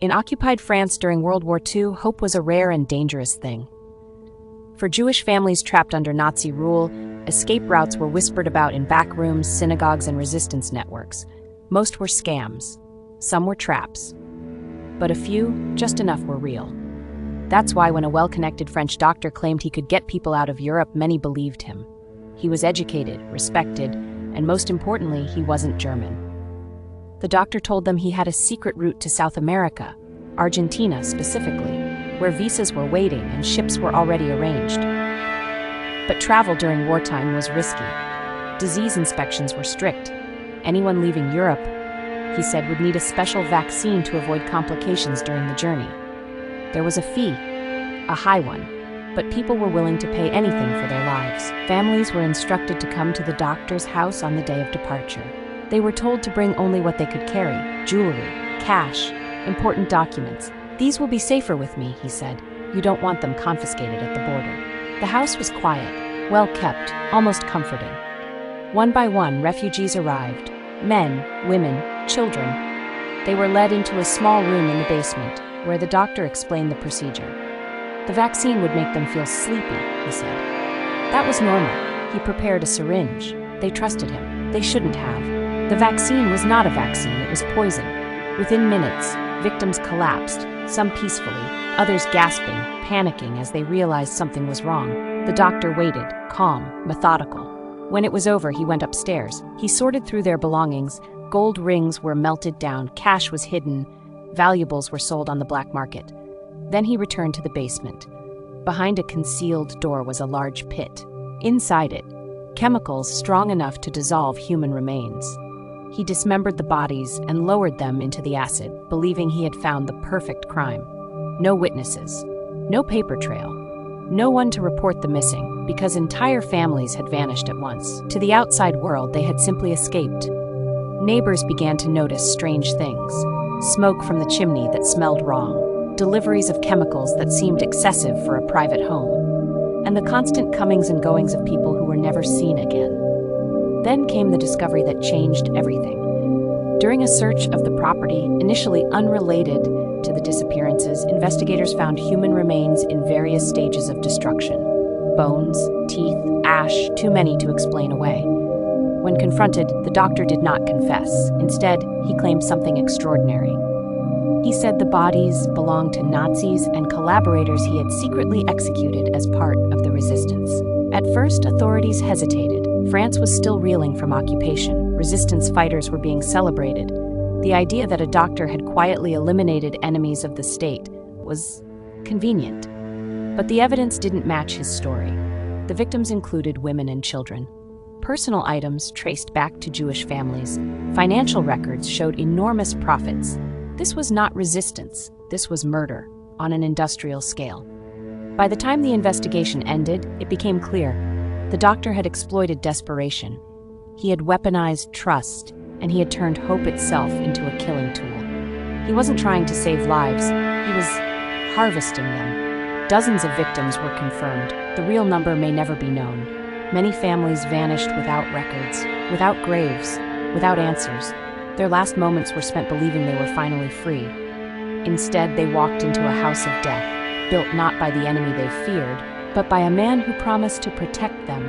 In occupied France during World War II, hope was a rare and dangerous thing. For Jewish families trapped under Nazi rule, escape routes were whispered about in back rooms, synagogues, and resistance networks. Most were scams. Some were traps. But a few, just enough, were real. That's why when a well-connected French doctor claimed he could get people out of Europe, many believed him. He was educated, respected, and most importantly, he wasn't German. The doctor told them he had a secret route to South America, Argentina specifically, where visas were waiting and ships were already arranged. But travel during wartime was risky. Disease inspections were strict. Anyone leaving Europe, he said, would need a special vaccine to avoid complications during the journey. There was a fee, a high one, but people were willing to pay anything for their lives. Families were instructed to come to the doctor's house on the day of departure. They were told to bring only what they could carry: jewelry, cash, important documents. "These will be safer with me," he said. "You don't want them confiscated at the border." The house was quiet, well kept, almost comforting. One by one, refugees arrived: men, women, children. They were led into a small room in the basement, where the doctor explained the procedure. The vaccine would make them feel sleepy, he said. That was normal. He prepared a syringe. They trusted him. They shouldn't have. The vaccine was not a vaccine, it was poison. Within minutes, victims collapsed, some peacefully, others gasping, panicking as they realized something was wrong. The doctor waited, calm, methodical. When it was over, he went upstairs. He sorted through their belongings. Gold rings were melted down, cash was hidden, valuables were sold on the black market. Then he returned to the basement. Behind a concealed door was a large pit. Inside it, chemicals strong enough to dissolve human remains. He dismembered the bodies and lowered them into the acid, believing he had found the perfect crime. No witnesses, no paper trail, no one to report the missing, because entire families had vanished at once. To the outside world, they had simply escaped. Neighbors began to notice strange things: smoke from the chimney that smelled wrong, deliveries of chemicals that seemed excessive for a private home, and the constant comings and goings of people who were never seen again. Then came the discovery that changed everything. During a search of the property, initially unrelated to the disappearances, investigators found human remains in various stages of destruction. Bones, teeth, ash, too many to explain away. When confronted, the doctor did not confess. Instead, he claimed something extraordinary. He said the bodies belonged to Nazis and collaborators he had secretly executed as part of the resistance. At first, authorities hesitated. France was still reeling from occupation. Resistance fighters were being celebrated. The idea that a doctor had quietly eliminated enemies of the state was convenient. But the evidence didn't match his story. The victims included women and children. Personal items traced back to Jewish families. Financial records showed enormous profits. This was not resistance. This was murder on an industrial scale. By the time the investigation ended, it became clear. The doctor had exploited desperation. He had weaponized trust, and he had turned hope itself into a killing tool. He wasn't trying to save lives. He was harvesting them. Dozens of victims were confirmed. The real number may never be known. Many families vanished without records, without graves, without answers. Their last moments were spent believing they were finally free. Instead, they walked into a house of death, built not by the enemy they feared, but by a man who promised to protect them.